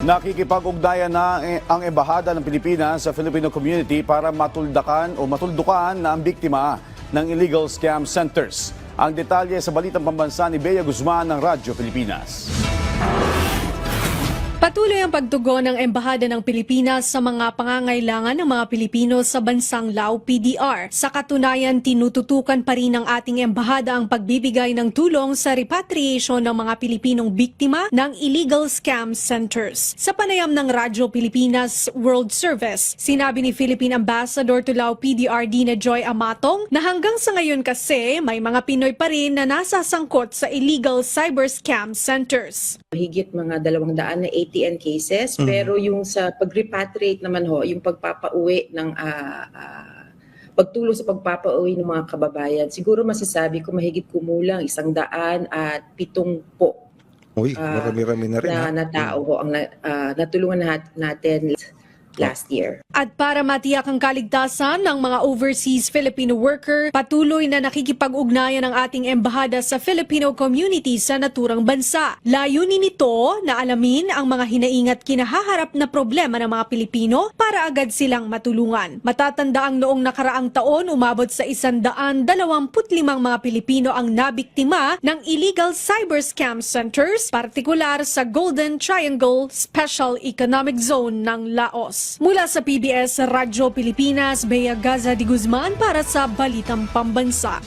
Nakikipag-ugnayan na ang Embahada ng Pilipinas sa Filipino community para matuldukan na ang biktima ng illegal scam centers. Ang detalye sa Balitang Pambansa ni Bea Guzman ng Radyo Pilipinas. Patuloy ang pagtugon ng Embahada ng Pilipinas sa mga pangangailangan ng mga Pilipino sa bansang Lao PDR. Sa katunayan, tinututukan pa rin ng ating Embahada ang pagbibigay ng tulong sa repatriation ng mga Pilipinong biktima ng illegal scam centers. Sa panayam ng Radyo Pilipinas World Service, sinabi ni Philippine Ambassador to Lao PDR Dina Joy Amatong na hanggang sa ngayon kasi may mga Pinoy pa rin na nasasangkot sa illegal cyber scam centers. Higit mga 200 na ATN cases, pero yung sa pag-repatriate naman ho, yung pagpapauwi ng pagtulong sa pagpapauwi ng mga kababayan, siguro masasabi ko mahigit kumulang 170. Uy, marami-rami na rin. Na tao ho ang natulungan natin last year. At para matiyak ang kaligtasan ng mga overseas Filipino worker, patuloy na nakikipag-ugnayan ang ating embahada sa Filipino community sa naturang bansa. Layunin nito na alamin ang mga hinaingat kinahaharap na problema ng mga Pilipino para agad silang matulungan. Matatanda ang noong nakaraang taon, umabot sa 125 mga Pilipino ang nabiktima ng illegal cyber scam centers, partikular sa Golden Triangle Special Economic Zone ng Laos. Mula sa PBS Radyo Pilipinas, Bea Gaza de Guzman para sa Balitang Pambansa.